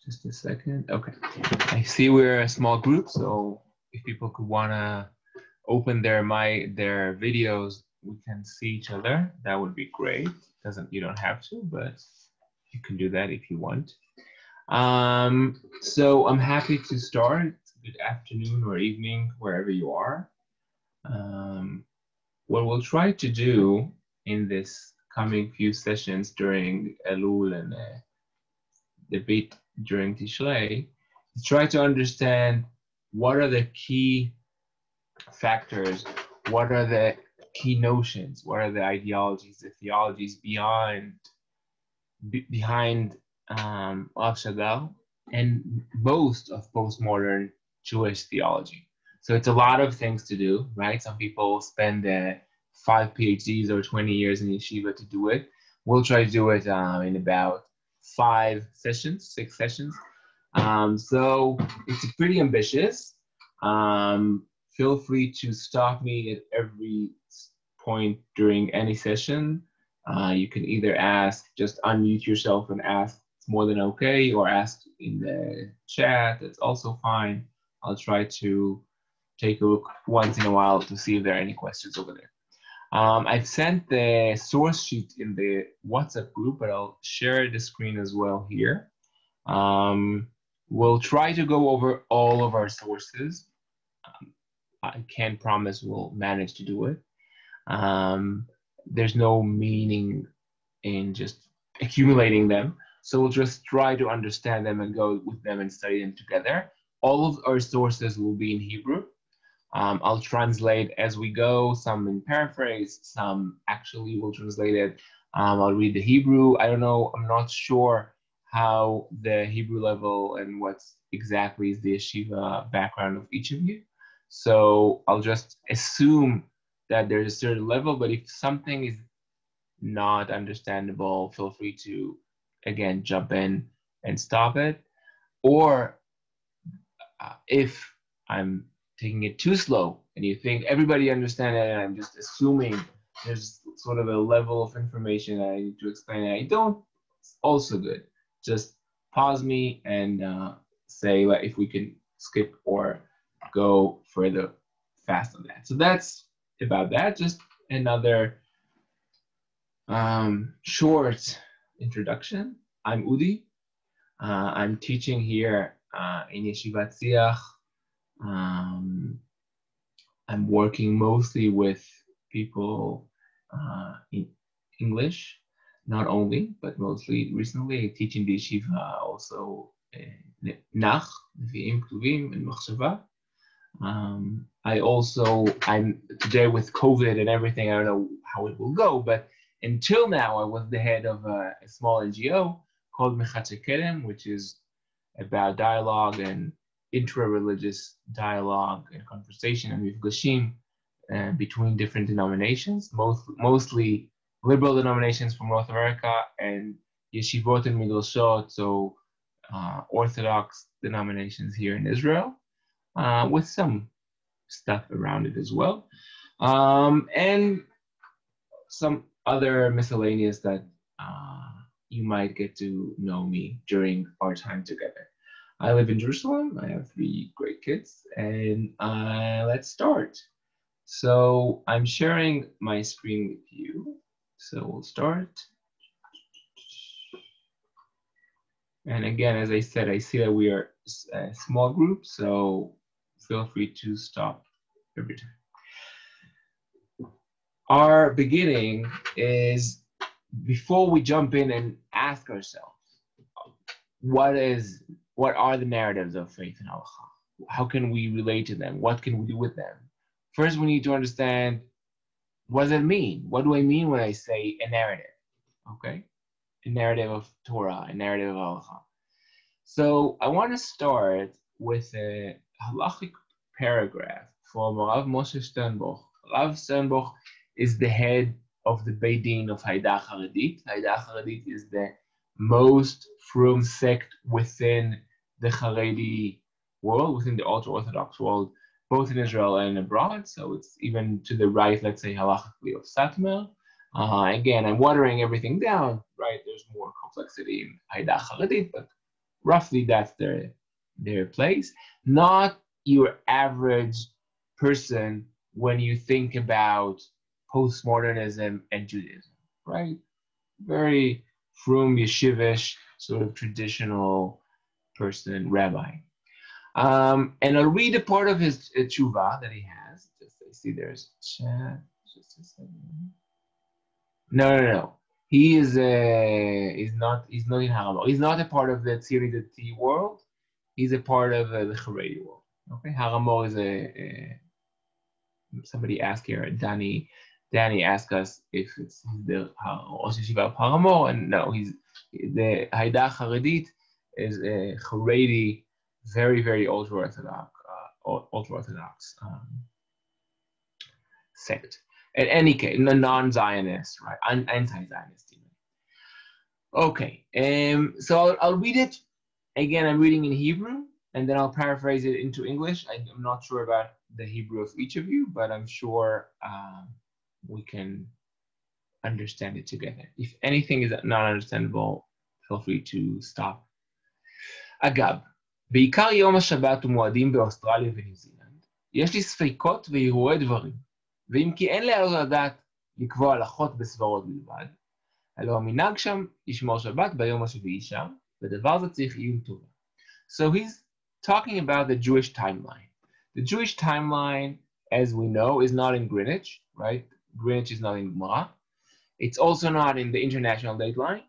Just a second. Okay. I see we're a small group, so if people could wanna open their videos, we can see each other. That would be great. You don't have to, but you can do that if you want. So I'm happy to start. Good afternoon or evening, wherever you are. What we'll try to do in this coming few sessions during Elul and the bit during Tishrei is try to understand what are the key factors, what are the key notions, what are the ideologies, the theologies behind Rav Shadal and most of postmodern Jewish theology. So it's a lot of things to do, right? Some people spend 5 PhDs or 20 years in yeshiva to do it. We'll try to do it in about 6 sessions. So it's pretty ambitious. Feel free to stop me at every point during any session. You can either just unmute yourself and ask, it's more than okay, or ask in the chat, it's also fine. I'll try to take a look once in a while to see if there are any questions over there. I've sent the source sheet in the WhatsApp group, but I'll share the screen as well here. We'll try to go over all of our sources. I can't promise we'll manage to do it. There's no meaning in just accumulating them. So we'll just try to understand them and go with them and study them together. All of our sources will be in Hebrew. I'll translate as we go, some in paraphrase, some actually will translate it. I'll read the Hebrew. I don't know, I'm not sure how the Hebrew level and what exactly is the yeshiva background of each of you. So I'll just assume that there's a certain level, but if something is not understandable, feel free to, again, jump in and stop it. Or if I'm taking it too slow and you think everybody understands it and I'm just assuming there's sort of a level of information I need to explain and I don't, it's also good. Just pause me and say if we can skip or go further fast on that. So that's about that. Just another short introduction. I'm Udi. I'm teaching here in Yeshivat Siach. I'm working mostly with people in English, not only, but mostly recently. I teach in the yeshiva also Nach, Nevi'im, Ktuvim, and Machshava. I'm today with COVID and everything, I don't know how it will go, but until now I was the head of a small NGO called Halachic, which is about dialogue and intra-religious dialogue and conversation and mifgashim between different denominations, mostly liberal denominations from North America and yeshivot and midrashot, so Orthodox denominations here in Israel, with some stuff around it as well, and some other miscellaneous that you might get to know me during our time together. I live in Jerusalem. I have 3 great kids, and let's start. So I'm sharing my screen with you. So we'll start. And again, as I said, I see that we are a small group, so feel free to stop every time. Our beginning is, before we jump in and ask ourselves, what are the narratives of faith and halacha? How can we relate to them? What can we do with them? First, we need to understand, what does it mean? What do I mean when I say a narrative? Okay, a narrative of Torah, a narrative of halacha. So I want to start with a halachic paragraph from Rav Moshe Sternbuch. Rav Sternbuch is the head of the Beit Din of Haida Haredit. Haida Haredit is the most frum sect within the Haredi world, within the ultra-Orthodox world, both in Israel and abroad. So it's even to the right, let's say, halachically, of Satmar. Again, I'm watering everything down, right? There's more complexity in Haida Haredit, but roughly that's their place. Not your average person when you think about postmodernism and Judaism, right? Very frum, yeshivish, sort of traditional person, rabbi. And I'll read a part of his tshuva that he has. Just I see there's chat. Just a second. No. He is he's not in Haramo. He's not a part of the Tziri Dati world. He's a part of the Haredi world. Okay, Haramo is a somebody asked here. Danny asked us if it's the Rosh Yeshiva of Haramo, and no, he's the Haida Haredit is a Haredi, very ultra orthodox sect. In any case, non-Zionist, right? Anti-Zionist even. Okay, so I'll read it again. I'm reading in Hebrew, and then I'll paraphrase it into English. I'm not sure about the Hebrew of each of you, but I'm sure we can understand it together. If anything is not understandable, feel free to stop. אגב, בעיקר יום השבת ומועדים באוסטרליה וניו זילנד, יש לי ספקות והרהורי דברים, ואם כי אין להעלות על הדעת לקבוע הלכות בסברות בלבד, הלא המנהג שם ישמור שבת ביום השביעי שם, ודבר זה צריך עיון טובה. So he's talking about the Jewish timeline. The Jewish timeline, as we know, is not in Greenwich, right? Greenwich is not in Gemara. It's also not in the international dateline.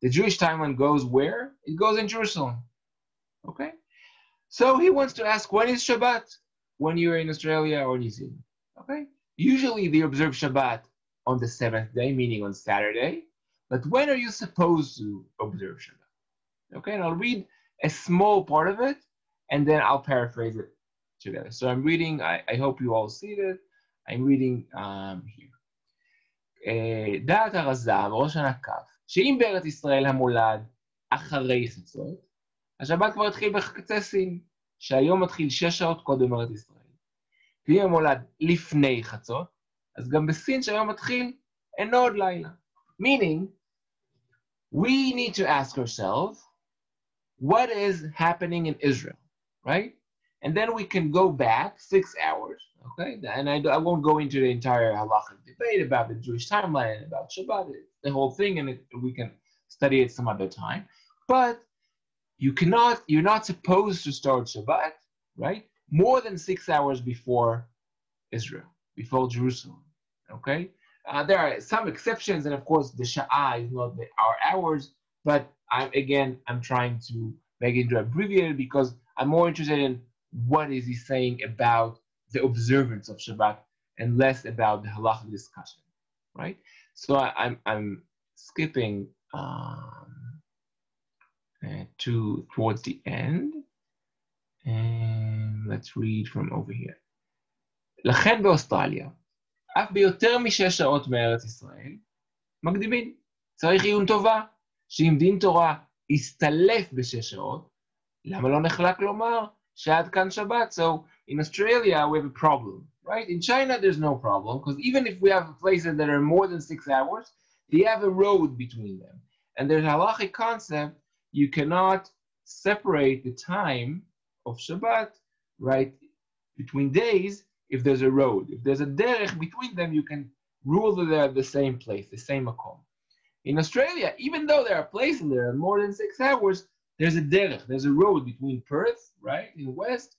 The Jewish timeline goes where? It goes in Jerusalem. Okay? So he wants to ask, when is Shabbat? When you're in Australia or New Zealand. Okay? Usually they observe Shabbat on the 7th day, meaning on Saturday. But when are you supposed to observe Shabbat? Okay, and I'll read a small part of it, and then I'll paraphrase it together. So I'm reading, I hope you all see it. I'm reading here. דעת הרז"ם, ראש הנקף, שאם בארץ ישראל המולד אחרי חצות, השבת כבר התחיל בקצה סין, שהיום מתחיל 6 שעות קודם ארץ ישראל. ואם המולד לפני חצות, אז גם בסין שהיום מתחיל אין עוד לילה. Meaning, we need to ask ourselves, what is happening in Israel, right? And then we can go back 6 hours, okay? And I won't go into the entire halachic debate about the Jewish timeline and about Shabbat, the whole thing, and we can study it some other time. But you're not supposed to start Shabbat, right? More than 6 hours before Israel, before Jerusalem, okay? There are some exceptions, and of course, the Sha'ah is not our hours, but I'm trying to make it into abbreviated because I'm more interested in what is he saying about the observance of Shabbat and less about the halachic discussion, right? So I'm skipping towards the end, and let's read from over here. לכן באוסטרליה, אף ביותר מ6 שעות מארץ ישראל, מקדימים. צריך עיון טובה, שאם דין תורה יסתלף ב6 שעות, למה לא נחלק לומר שעד כאן שבת? So in Australia we have a problem, right? In China there's no problem, because even if we have places that are more than 6 hours, they have a road between them. And there's a halachic concept, you cannot separate the time of Shabbat, right, between days if there's a road. If there's a derech between them, you can rule that they're the same place, the same makom. In Australia, even though there are places that are more than 6 hours, there's a derech, there's a road between Perth, right, in the west,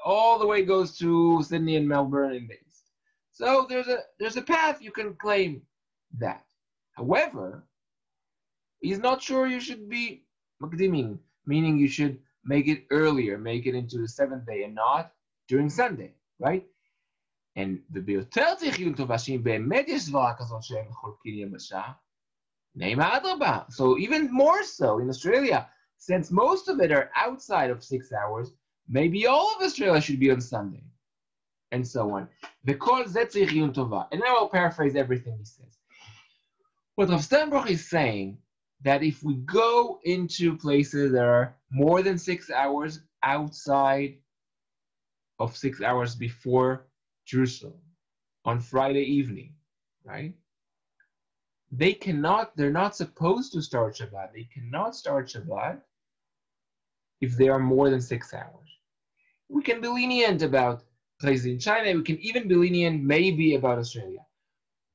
all the way goes to Sydney and Melbourne in the east. So there's a path you can claim that. However, he's not sure you should be makdiming, meaning you should make it earlier, make it into the 7th day and not during Sunday, right? And וביותר צריך עיון טובה שאם באמת יש סברה כזאת שהם חולקים יבשה, נעימה אדרבה. So even more so in Australia, since most of it are outside of 6 hours, maybe all of Australia should be on Sunday, and so on. וכל זה צריך עיון טובה. And now I'll paraphrase everything he says. What Rav Sternbruch is saying, that if we go into places that are more than 6 hours outside of 6 hours before Jerusalem on Friday evening, right? They're not supposed to start Shabbat. They cannot start Shabbat if they are more than 6 hours. We can be lenient about places in China. We can even be lenient maybe about Australia.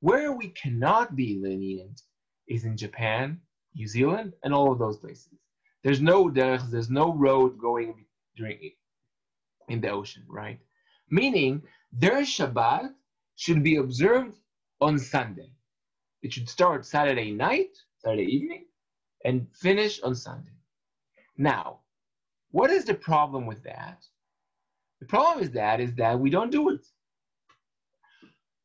Where we cannot be lenient is in Japan, New Zealand, and all of those places. There's no road going in the ocean, right? Meaning their Shabbat should be observed on Sunday. It should start Saturday night, Saturday evening, and finish on Sunday. Now, what is the problem with that? The problem is that we don't do it.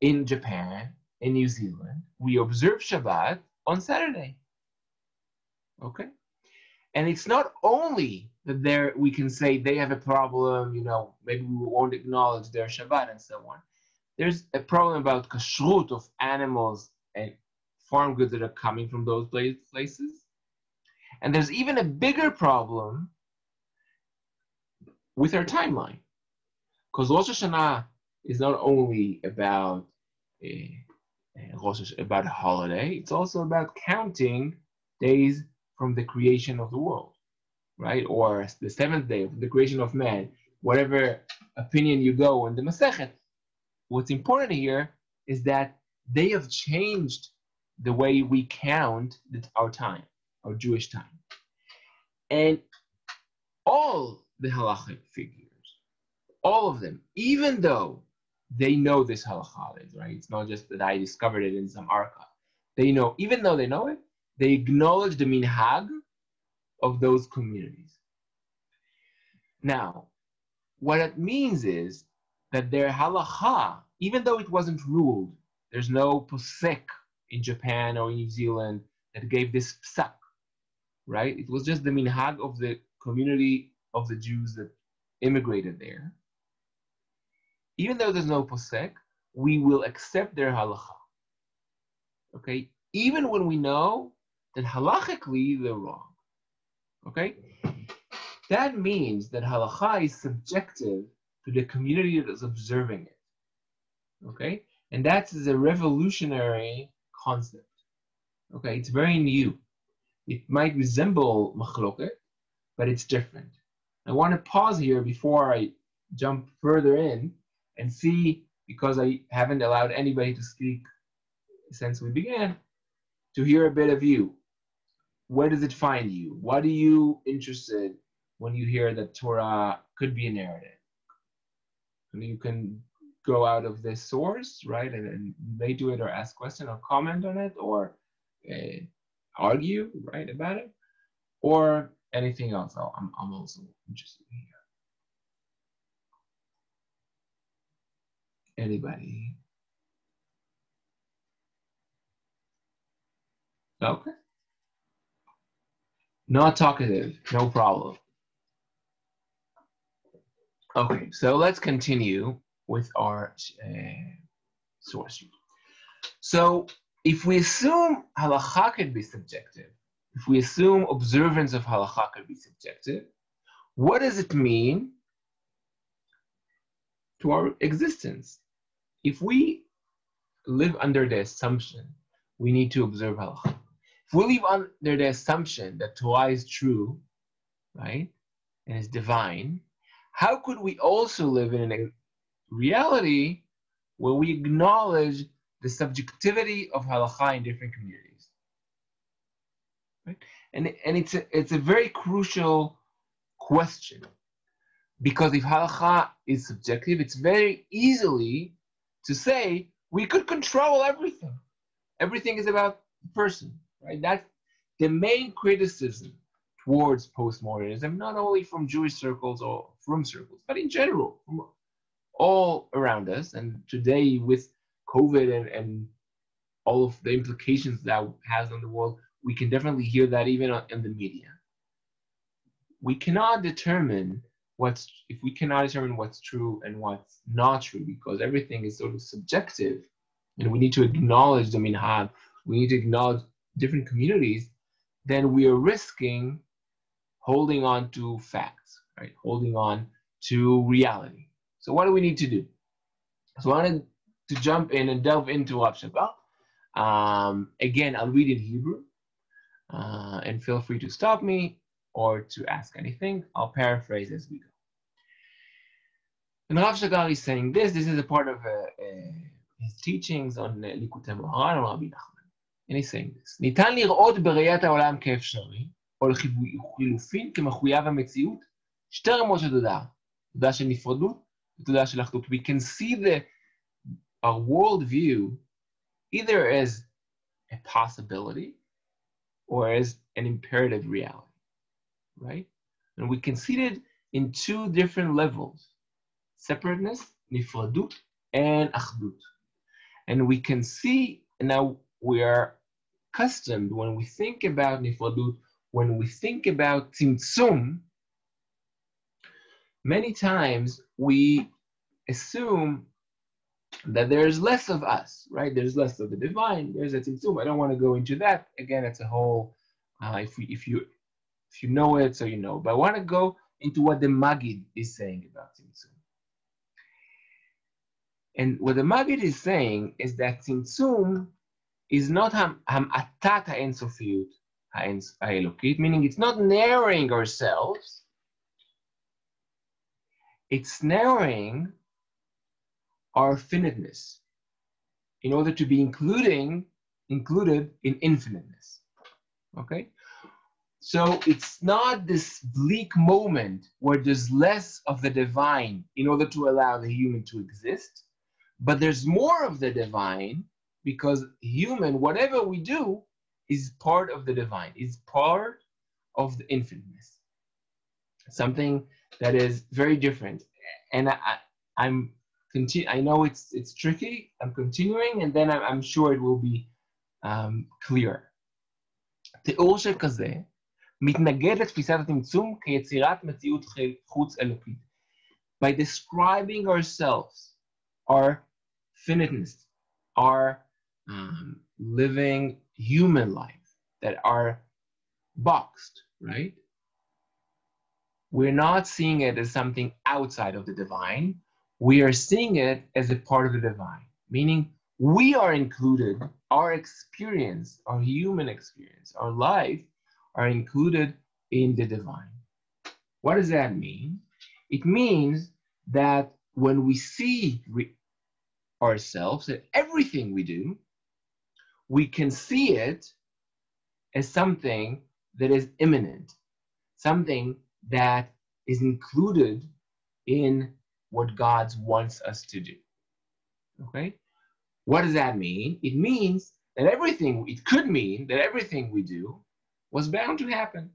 In Japan, in New Zealand, we observe Shabbat on Saturday. Okay? And it's not only that we can say they have a problem, maybe we won't acknowledge their Shabbat and so on. There's a problem about kashrut of animals and farm goods that are coming from those places. And there's even a bigger problem with our timeline. Because Rosh Hashanah is not only about about a holiday, it's also about counting days from the creation of the world, right? Or the seventh day of the creation of man, whatever opinion you go in the Masechet. What's important here is that they have changed the way we count our time, our Jewish time. And all the halachic figures, all of them, even though they know this halakha, right? It's not just that I discovered it in some archive. They know, even though they know it, they acknowledge the minhag of those communities. Now, what it means is that their halakha, even though it wasn't ruled, there's no posek in Japan or New Zealand that gave this psak, right? It was just the minhag of the community of the Jews that immigrated there. Even though there's no posek, we will accept their halakha. Okay? Even when we know that halachically they're wrong. Okay? That means that halakha is subjective to the community that is observing it. Okay? And that is a revolutionary concept. Okay? It's very new. It might resemble machloket, but it's different. I want to pause here before I jump further in and see, because I haven't allowed anybody to speak since we began, to hear a bit of you. Where does it find you? What are you interested when you hear that Torah could be a narrative? And you can go out of this source, right, and they do it or ask questions or comment on it or argue, right, about it, or anything else. I'm also interested in here. Anybody? Okay. Not talkative, no problem. Okay, so let's continue with our source. So if we assume halakha could be subjective, if we assume observance of halakha could be subjective, what does it mean to our existence? If we live under the assumption we need to observe halakha, if we live under the assumption that Torah is true, right, and is divine, how could we also live in a reality where we acknowledge the subjectivity of halakha in different communities? Right? And it's a very crucial question, because if halakha is subjective, it's very easily to say we could control everything. Everything is about the person, right? That's the main criticism towards postmodernism, not only from Jewish circles or from circles, but in general, from all around us. And today with COVID and all of the implications that has on the world, we can definitely hear that even in the media. We cannot determine if we cannot determine what's true and what's not true, because everything is sort of subjective, and we need to acknowledge the minhag, we need to acknowledge different communities, then we are risking holding on to facts, right? Holding on to reality. So what do we need to do? So I wanted to jump in and delve into Rav Shabbat. Again, I'll read in Hebrew, and feel free to stop me or to ask anything. I'll paraphrase as we go. And Rav Shagar is saying this is a part of his teachings on Likutei Moharan and Rabbi Nachman. And he's saying this. ניתן לראות בראיית העולם כאפשרי, או לחילופין כמחויב המציאות, שתי רמות של תודעה. תודעה של נפרדות ותודעה של אחדות. We can see our worldview either as a possibility or as an imperative reality, right? And we can see it in two different levels: separateness, nifradut, and achdut. And we can see, now we are accustomed when we think about nifradut, when we think about tzimtzum, many times we assume that there's less of us, right? There's less of the divine. There's a tzimtzum. I don't want to go into that. Again, it's a whole, if you know it, so you know. But I want to go into what the Magid is saying about tzimtzum. And what the Magid is saying is that tzimtzum is not hamatat ha'ensofiyut ha'elokit, meaning it's not narrowing ourselves. It's narrowing our finiteness in order to be included in infiniteness. Okay? So it's not this bleak moment where there's less of the divine in order to allow the human to exist, but there's more of the divine because human, whatever we do, is part of the divine, is part of the infiniteness. Something that is very different. And I know it's tricky. I'm continuing, and then I'm sure it will be clear. תיאור שכזה מתנגד לתפיסת הצמצום כיצירת מציאות חוץ אלוקית. By describing ourselves, our finiteness, our living human life that are boxed, right? We're not seeing it as something outside of the divine. We are seeing it as a part of the divine, meaning we are included, our experience, our human experience, our life are included in the divine. What does that mean? It means that when we see ourselves and everything we do, we can see it as something that is immanent, something that is included in what God wants us to do. Okay? What does that mean? It means that it could mean that everything we do was bound to happen.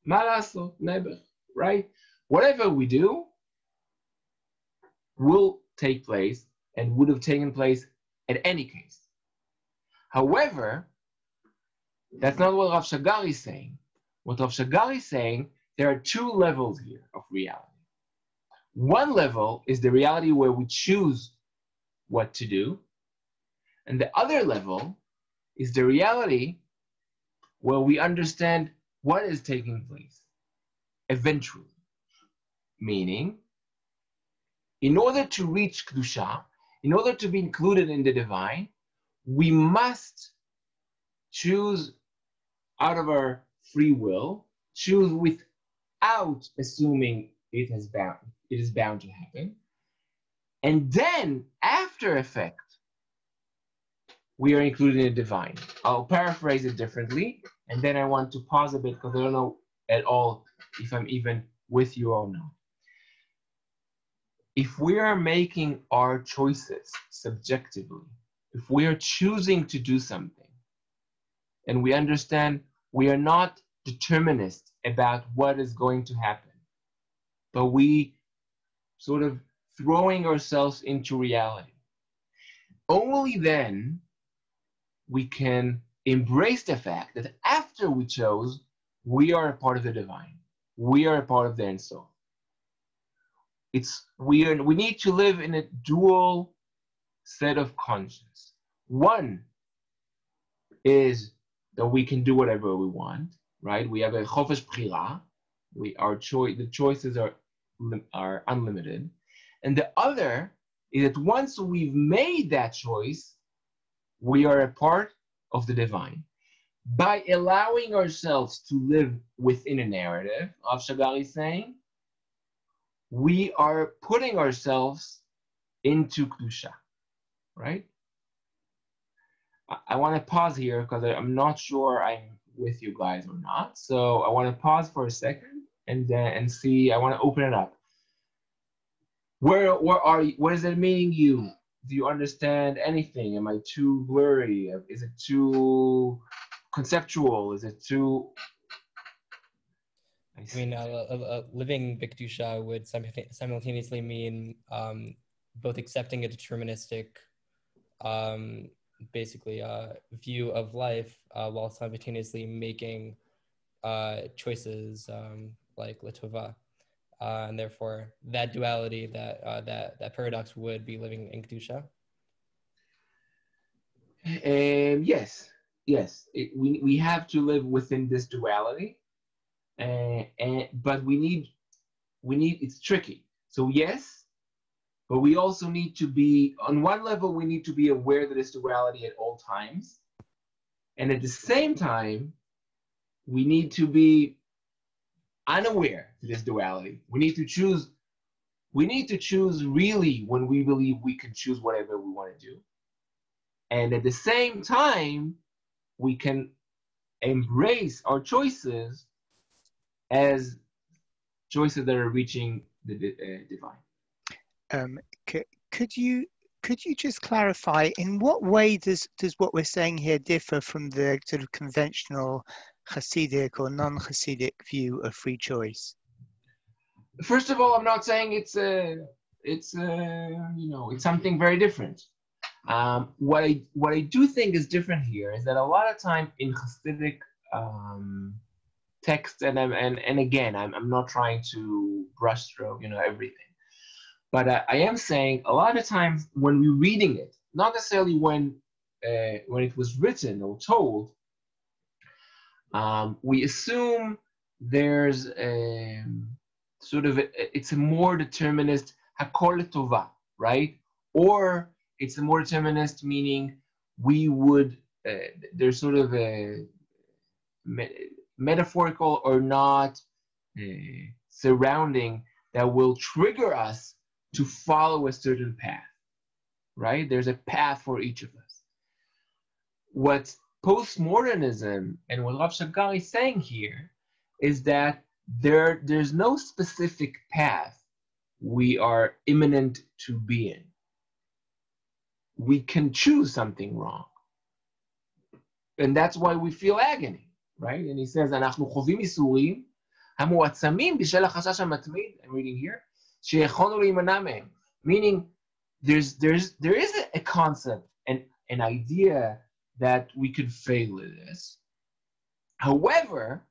Malasot, nebech, right? Whatever we do will take place and would have taken place at any case. However, that's not what Rav Shagar is saying. What Rav Shagar is saying, there are two levels here of reality. One level is the reality where we choose what to do, and the other level is the reality where we understand what is taking place eventually. Meaning, in order to reach Kedusha, in order to be included in the divine, we must choose out of our free will, choose without assuming it is bound to happen. And then, after effect, we are included in the divine. I'll paraphrase it differently, and then I want to pause a bit because I don't know at all if I'm even with you or not. If we are making our choices subjectively, if we are choosing to do something, and we understand we are not determinists about what is going to happen, but we sort of throwing ourselves into reality, only then we can embrace the fact that after we chose, we are a part of the divine. We are a part of the Ein Sof. We need to live in a dual set of conscience. One is that we can do whatever we want, right? We have a chofesh bchira. The choices are unlimited. And the other is that once we've made that choice, we are a part of the divine. by allowing ourselves to live within a narrative, Rav Shagar is saying, we are putting ourselves into Kedusha, right? I want to pause here because I'm not sure I'm with you guys or not. So I want to pause for a second and see. I want to open it up. Where are you? What is it meaning you? Do you understand anything? Am I too blurry? Is it too conceptual? Is it too? I mean, living Bikdusha would simultaneously mean both accepting a deterministic, basically, view of life while simultaneously making choices like Latova. And therefore, that duality, that paradox would be living in Kedusha. Yes. We have to live within this duality, but we need it's tricky. So yes, but we also need to be, on one level, we need to be aware that it's duality at all times, and at the same time, we need to be unaware to this duality. We need to choose. We need to choose really when we believe we can choose whatever we want to do, and at the same time, we can embrace our choices as choices that are reaching the divine. Could you just clarify in what way does what we're saying here differ from the sort of conventional Hasidic or non-Hasidic view of free choice? First of all, I'm not saying it's something very different. What I do think is different here is that a lot of time in Hasidic text, and again, I'm not trying to brush stroke everything, but I am saying a lot of times when we're reading it, not necessarily when it was written or told, we assume there's it's a more determinist hakol tova, right? Or it's a more determinist, meaning we would there's sort of a metaphorical or not surrounding that will trigger us to follow a certain path, right? There's a path for each of us. What postmodernism and what Rav Shagar is saying here is that there's no specific path we are imminent to be in. We can choose something wrong. And that's why we feel agony, right? And he says, אנחנו חווים ייסורים המועצמים בשל החשש המתמיד, I'm reading here, שיכולנו להימנע מהם. Meaning, there is a concept, an idea that we could fail at this. However,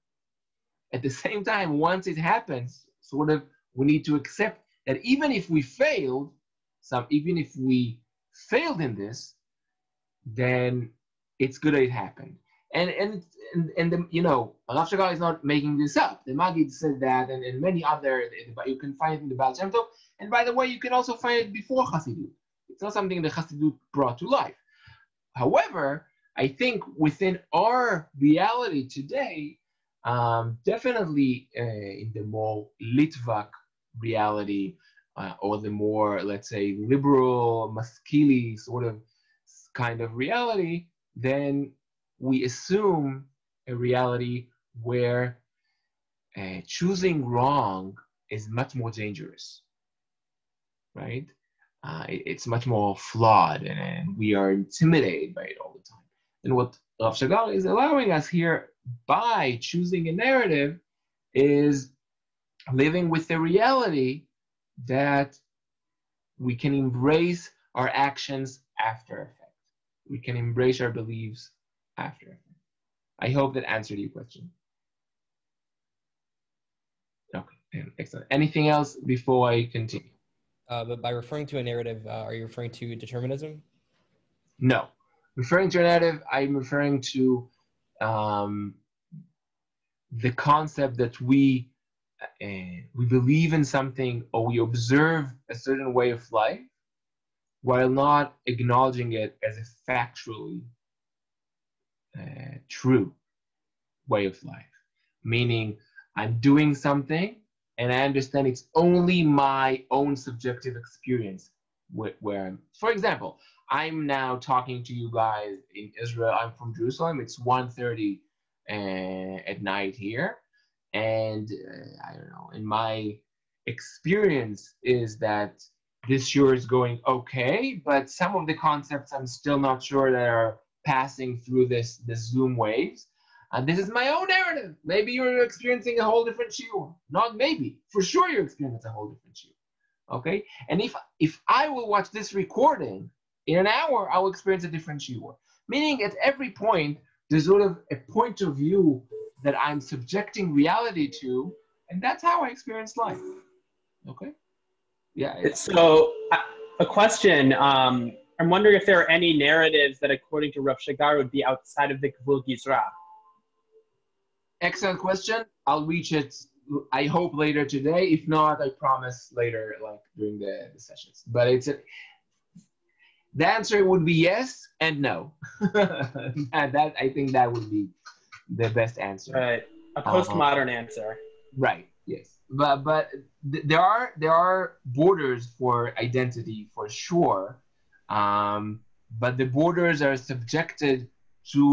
at the same time, once it happens, we need to accept that even if we failed in this, then it's good that it happened. And Rav Shagar is not making this up. The Maggid said that, and many other, you can find it in the Baal Shem Tov. And by the way, you can also find it before Chassidut. It's not something that Chassidut brought to life. However, I think within our reality today, definitely in the more Litvak reality, or the more, let's say, liberal, maskili sort of kind of reality, then we assume a reality where choosing wrong is much more dangerous, right? It's much more flawed, and we are intimidated by it all the time. And what Rav Shagar is allowing us here by choosing a narrative is living with the reality that we can embrace our actions after effect. We can embrace our beliefs after effect. I hope that answered your question. Okay, excellent. Anything else before I continue? But by referring to a narrative, are you referring to determinism? No. Referring to a narrative, I'm referring to the concept that we believe in something, or we observe a certain way of life while not acknowledging it as a factually true. way of life. Meaning, I'm doing something and I understand it's only my own subjective experience where I'm, for example, I'm now talking to you guys in Israel. I'm from Jerusalem. It's 1:30 at night here. And I don't know, in my experience is that this sure is going okay, but some of the concepts I'm still not sure that are passing through this Zoom waves. And this is my own narrative. Maybe you're experiencing a whole different shiur. Not maybe, for sure you're experiencing a whole different shiur. Okay? And if I will watch this recording, in an hour, I will experience a different shiur. Meaning at every point, there's sort of a point of view that I'm subjecting reality to, and that's how I experience life. Okay? Yeah. So, a question. I'm wondering if there are any narratives that, according to Rav Shagar, would be outside of the Gvul Gizra. Excellent question. I'll reach it, I hope, later today. If not, I promise later, like during the sessions. But the answer would be yes and no. And that, I think that would be the best answer. Right. A postmodern answer. Right. Yes. But there are borders for identity for sure. But the borders are subjected to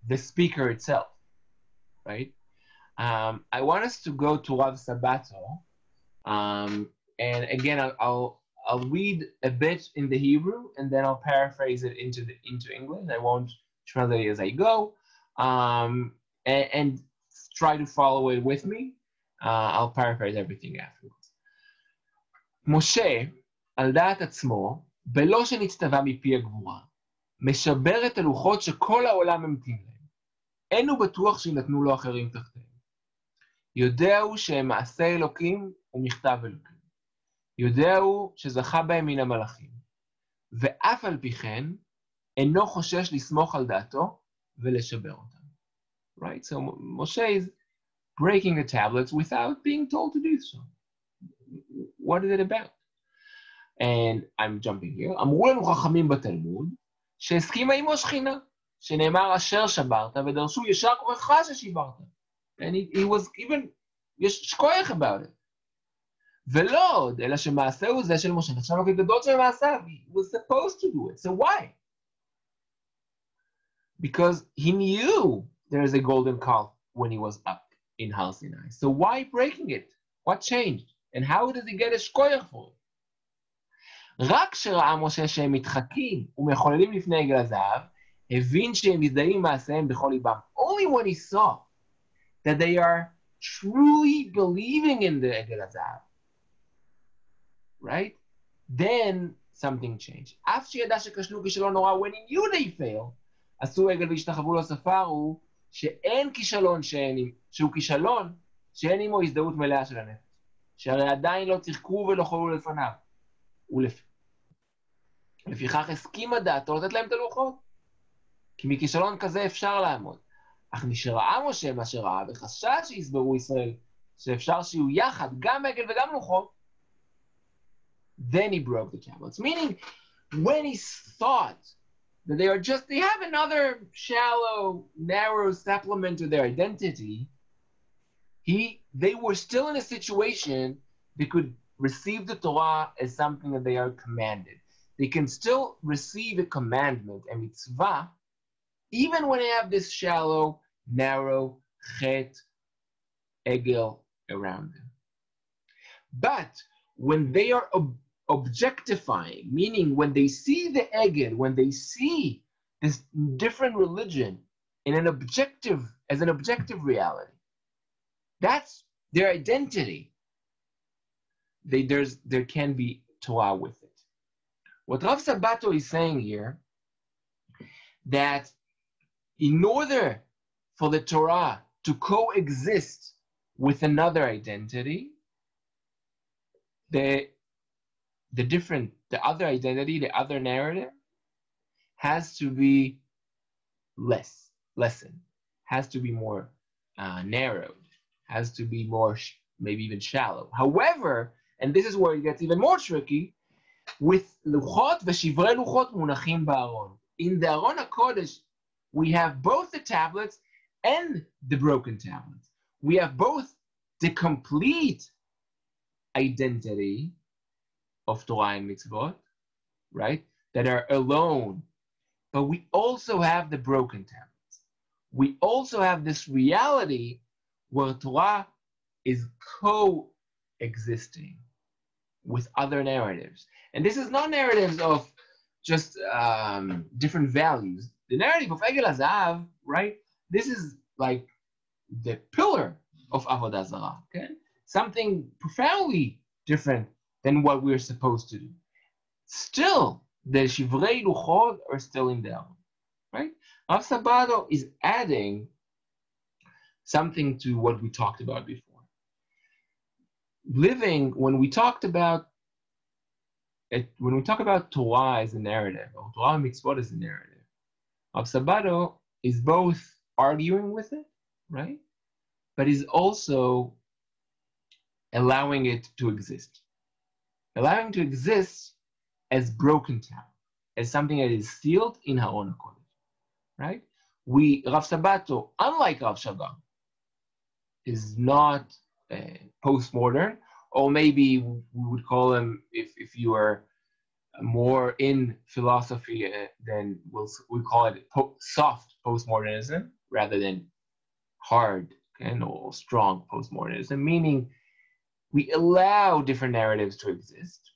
the speaker itself. Right. I want us to go to Rav Sabato. And again, I'll read a bit in the Hebrew and then I'll paraphrase it into English. I won't translate it as I go. And try to follow it with me. I'll paraphrase everything afterwards. משה, על דעת עצמו, בלא שנצטווה מפי הגבורה, משבר את הלוחות שכל העולם ממתין להם. אין הוא בטוח שיינתנו לו אחרים תחתיהם. יודע הוא שהם מעשה אלוקים ומכתב אלוקים. יודע הוא שזכה בהם מן המלאכים. ואף על פי כן, אינו חושש לסמוך על דעתו ולשבר אותם. Right? So Moshe is breaking the tablets without being told to do so. What is it about? And I'm jumping here. אמרו לנו חכמים בתלמוד, שהסכימה עמו שכינה, שנאמר אשר שברת, ודרשו ישר כוחך ששיברת. And he was even, יש שכוח about it. ולא עוד, אלא שמעשהו זה של משה, נחשב לו כגדול של מעשיו. He was supposed to do it. So why? Because he knew there is a golden calf when he was up in Har Sinai. So why breaking it? What changed? And how does he get a shkoyach for it? רק כשראה משה שהם מתחקים ומחוללים לפני עגל הזהב, הבין שהם מזדהים מעשיהם בכל ליבם. Only when he saw that they are truly believing in the עגל הזהב, right? Then something changed. אף שידע שכשלו כישלון נורא, when he knew they failed, עשו עגל והשתחוו לו ספרו, שאין כישלון שהוא כישלון, שאין עמו הזדהות מלאה של הנפש. שהרי עדיין לא צחקו ולא חולו לפניו. לפיכך הסכימה דעתו לתת להם את הלוחות. כי מכישלון כזה אפשר לעמוד. אך נשראה משה מה שראה וחשש שיסברו ישראל, שאפשר שיהיו יחד גם עגל וגם לוחות. Then he broke the tablets. Meaning, when he thought that they have another shallow, narrow supplement to their identity, they were still in a situation they could receive the Torah as something that they are commanded. They can still receive a commandment, a mitzvah, even when they have this shallow, narrow, chet, egel around them. But when they are objectifying, meaning when they see the egel, when they see this different religion as an objective reality, that's their identity. There can be Torah with it. What Rav Sabato is saying here, that in order for the Torah to coexist with another identity, the other identity, the other narrative, has to be lessened, has to be more narrowed, has to be more, maybe even shallow. However, and this is where it gets even more tricky, with luchot v'shivrei luchot munachim ba'aron. In the Aron HaKodesh, we have both the tablets and the broken tablets. We have both the complete identity of Torah and mitzvot, right, that are alone, but we also have the broken tablets. We also have this reality where Torah is coexisting with other narratives. And this is not narratives of just different values. The narrative of Egel HaZahav, right, this is like the pillar of Avodah Zarah, okay? Something profoundly different than what we're supposed to do. Still, the Shivrei Luchot are still in there, right? Rav Sabato is adding something to what we talked about before. When we talk about Torah as a narrative, or Torah mitzvot as a narrative, Rav Sabato is both arguing with it, right? But is also allowing it to exist. Allowing to exist as broken tablet, as something that is sealed in Ha'on HaKodesh, right? Rav Sabato, unlike Rav Shagar, is not postmodern, or maybe we would call him, if you are more in philosophy, then we call it soft postmodernism rather than hard or strong postmodernism, meaning we allow different narratives to exist,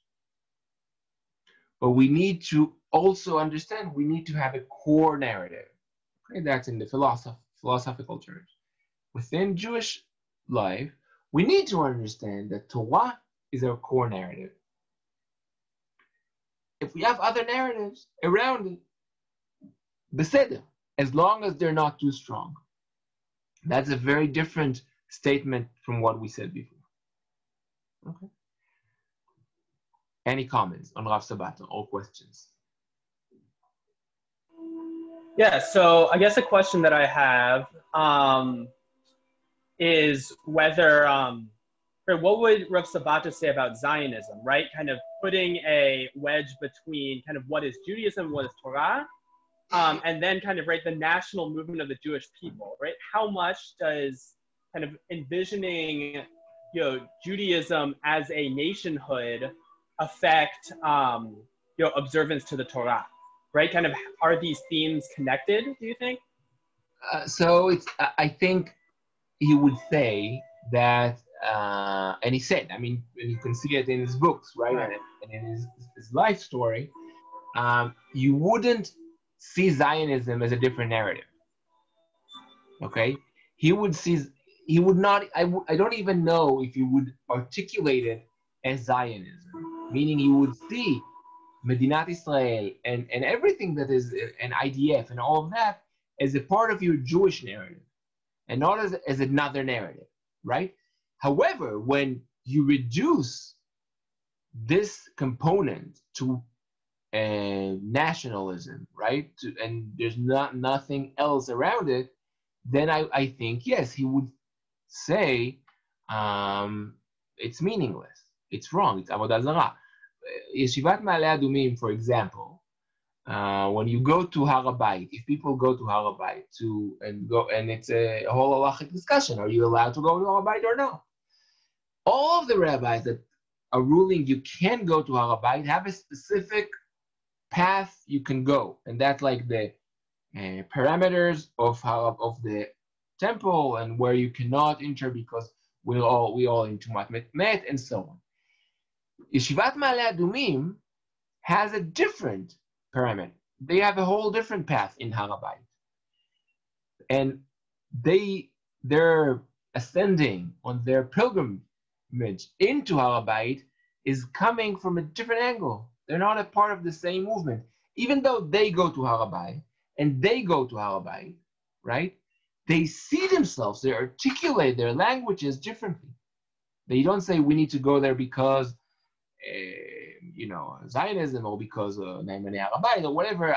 but we need to also understand we need to have a core narrative. Okay, that's in the philosophical terms. Within Jewish life, we need to understand that Torah is our core narrative. If we have other narratives around it, beseder, as long as they're not too strong. That's a very different statement from what we said before. Okay. Any comments on Rav Sabato or questions? Yeah, so I guess a question that I have is whether, what would Rav Sabato say about Zionism, right? Kind of putting a wedge between kind of what is Judaism, what is Torah, and then kind of, right, the national movement of the Jewish people, right? How much does kind of envisioning, Judaism as a nationhood affect, observance to the Torah, right? Kind of, are these themes connected, do you think? I think he would say that, and he said, I mean, you can see it in his books, right? And in his life story, you wouldn't see Zionism as a different narrative. Okay? He would not, I don't even know if he would articulate it as Zionism, meaning he would see Medinat Israel and everything that is an IDF and all of that as a part of your Jewish narrative and not as another narrative, right? However, when you reduce this component to nationalism, right, and there's nothing else around it, then I think, yes, he would say it's meaningless, it's wrong, it's Avodah Zarah. Yeshivat Ma'ale Adumim, for example, when you go to Har HaBayit, if people go to Har HaBayit and it's a whole halachic discussion, are you allowed to go to Har HaBayit or not? All of the rabbis that are ruling you can go to Har HaBayit have a specific path you can go, and that's like the parameters of the temple and where you cannot enter because we all into Met and so on. Yeshivat Ma'ale Adumim has a different parameter. They have a whole different path in Har HaBayit, and they're ascending on their pilgrimage into Har HaBayit is coming from a different angle. They're not a part of the same movement, even though they go to Har HaBayit and they go to Har HaBayit, right? They see themselves, they articulate their languages differently. They don't say we need to go there because Zionism or because Naimanei Har HaBayit or whatever,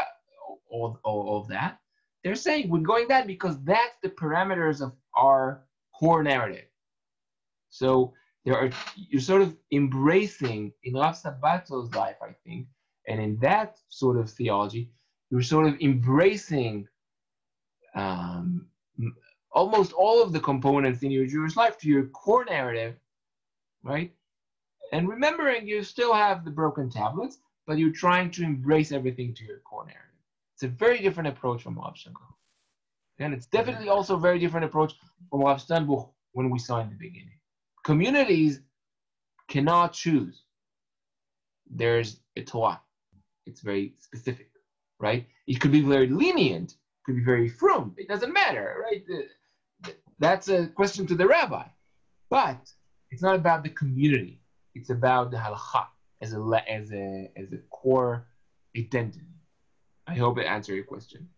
all of that. They're saying we're going that because that's the parameters of our core narrative. So you're sort of embracing in Rav Sabato's life, I think, and in that sort of theology, you're sort of embracing almost all of the components in your Jewish life to your core narrative, right? And remembering you still have the broken tablets, but you're trying to embrace everything to your core narrative. It's a very different approach from Rav Shlomo. And it's definitely also a very different approach from Rav Steinbuch when we saw in the beginning. Communities cannot choose. There's a Torah. It's very specific, right? It could be very lenient, it could be very frum. It doesn't matter, right? That's a question to the rabbi. But it's not about the community. It's about the halakha as a core identity. I hope it answered your question.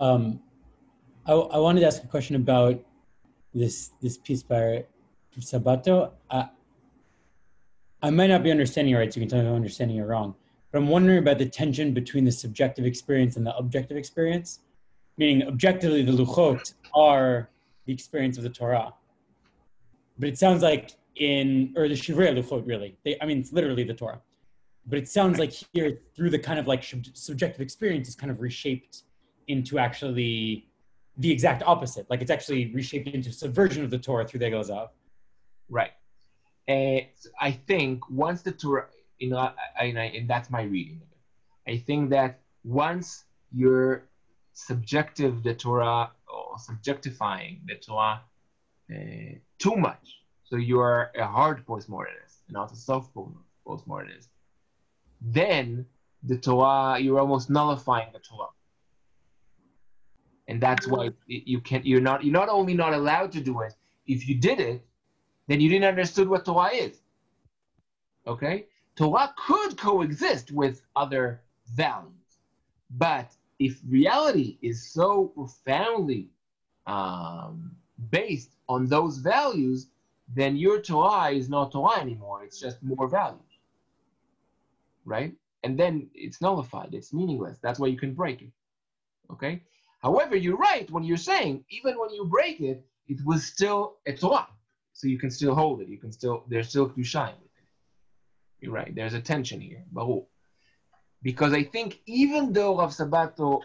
I wanted to ask a question about this piece by Sabato. I might not be understanding it right, so you can tell me if I'm understanding it wrong. But I'm wondering about the tension between the subjective experience and the objective experience. Meaning, objectively, the luchot are the experience of the Torah. But it sounds like or the shivrei luchot, really. It's literally the Torah. But it sounds like here, through the kind of like subjective experience, is kind of reshaped into actually the exact opposite. Like it's actually reshaped into subversion of the Torah through the Egel. Right. I think once the Torah, and that's my reading of it. I think that once you're the Torah, or subjectifying the Torah too much, so you're a hard postmodernist and not a soft postmodernist, then the Torah, you're almost nullifying the Torah. And that's why you're not only not allowed to do it, if you did it, then you didn't understand what Torah is. Okay? Torah could coexist with other values. But if reality is so profoundly based on those values, then your Torah is not Torah anymore. It's just more values. Right? And then it's nullified. It's meaningless. That's why you can break it. Okay? However, you're right when you're saying, even when you break it, it was still a Torah. So you can still hold it. There's still Kedusha with it. You're right. There's a tension here. Baruch. Because I think even though Rav Sabato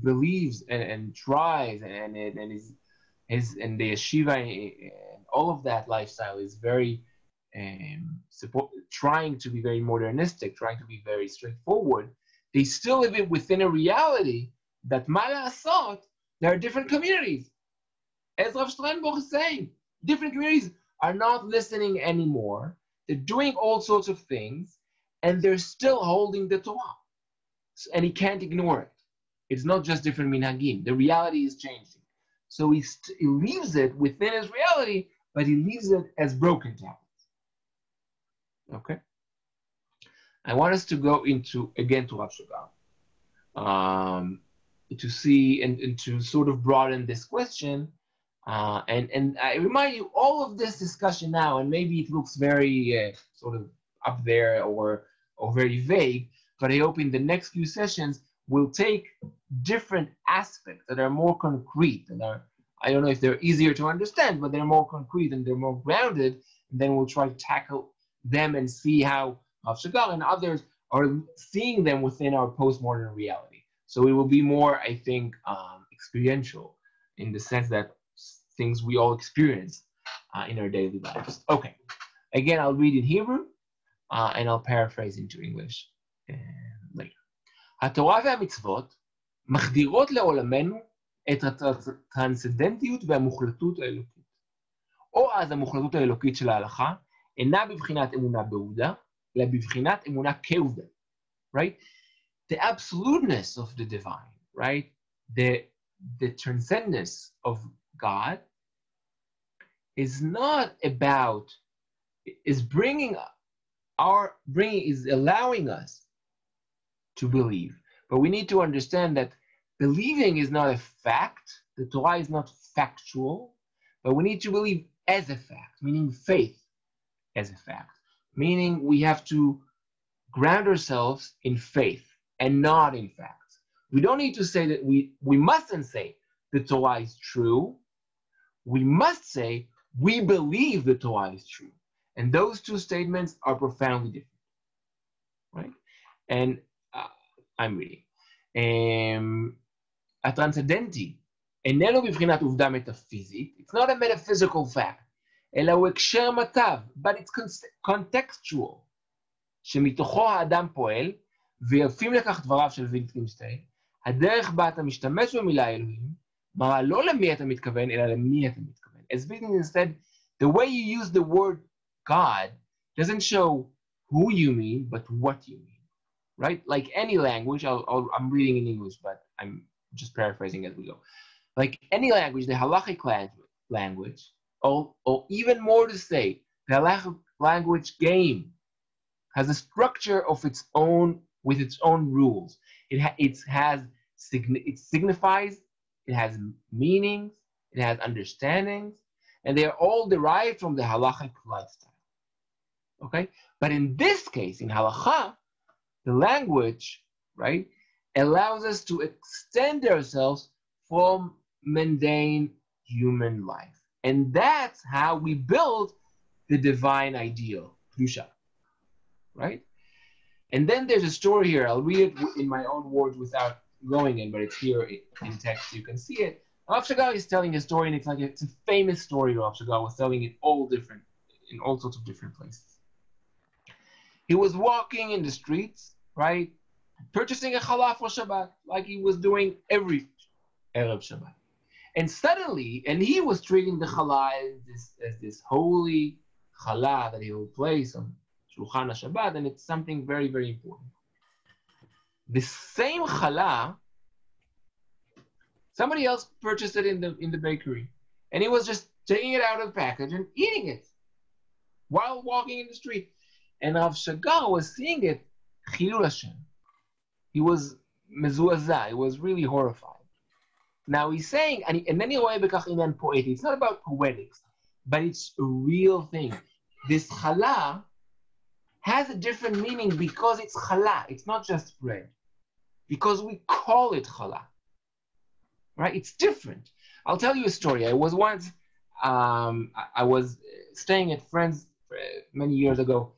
believes and tries and the yeshiva and all of that lifestyle is very trying to be very modernistic, trying to be very straightforward, they still live it within a reality that ma la'asot, there are different communities. As Rav Steinbuch is saying, different communities are not listening anymore. They're doing all sorts of things, and they're still holding the Torah. And he can't ignore it. It's not just different minhagim. The reality is changing. So he leaves it within his reality, but he leaves it as broken tablets. Okay? I want us to go again to Rav Shlomo, to see and to sort of broaden this question. And I remind you, all of this discussion now, and maybe it looks very sort of up there or very vague, but I hope in the next few sessions we'll take different aspects that are more concrete and I don't know if they're easier to understand, but they're more concrete and they're more grounded. And then we'll try to tackle them and see how Rav Shagar and others are seeing them within our postmodern reality. So it will be more, I think, experiential in the sense that things we all experience in our daily lives. Okay. Again, I'll read in Hebrew and I'll paraphrase into English later. התורה והמצוות מחדירות לעולמנו את הטרנסצנדנטיות והמוחלטות האלוקית. או אז המוחלטות האלוקית של ההלכה אינה בבחינת אמונה בעובדה, אלא בבחינת אמונה כעובדה. Right? The absoluteness of the divine, right? The transcendence of God is not about, is allowing us to believe. But we need to understand that believing is not a fact. The Torah is not factual, but we need to believe as a fact, meaning faith as a fact. Meaning we have to ground ourselves in faith and not in facts. We don't need to say that we mustn't say the Torah is true. We must say we believe the Torah is true. And those two statements are profoundly different. Right? And I'm reading. הטרנסצדנטי, איננו בבחינת עובדה מטאפיזית, it's not a metaphysical fact, אלא הוא הקשר מצב, but it's contextual, שמתוכו האדם פועל, ויפים לכך דבריו של ויטגנשטיין, הדרך בה אתה משתמש במילה אלוהים, מראה לא למי אתה מתכוון, אלא למי אתה מתכוון. As Wittgenstein said, the way you use the word God doesn't show who you mean, but what you mean, right? Like any language, I'm reading in English, but I'm just paraphrasing as we go. Like any language, the halachic language, or even more to say, the halachic language game has a structure of its own, with its own rules. It signifies, it has meanings, it has understandings, and they are all derived from the halachic lifestyle. Okay? But in this case, in halacha, the language, right, allows us to extend ourselves from mundane human life. And that's how we build the divine ideal, Kedusha, right? And then there's a story here. I'll read it in my own words without going in, but it's here in text. You can see it. Rav Shagari is telling a story, and it's a famous story. Rav Shagari was telling it in all sorts of different places. He was walking in the streets, right, purchasing a challah for Shabbat, like he was doing every Erev Shabbat. And suddenly, and he was treating the challah as this holy challah that he will place on Shulchan HaShabbat, and it's something very, very important. The same challah, somebody else purchased it in the bakery, and he was just taking it out of the package and eating it while walking in the street. And Rav Shagar was seeing it, Chilul Hashem. He was mezuaza, he was really horrified. Now he's saying, and then it's not about poetics, but it's a real thing. This challah has a different meaning because it's challah. It's not just bread. Because we call it challah. Right? It's different. I'll tell you a story. I was once, I was staying at friends many years ago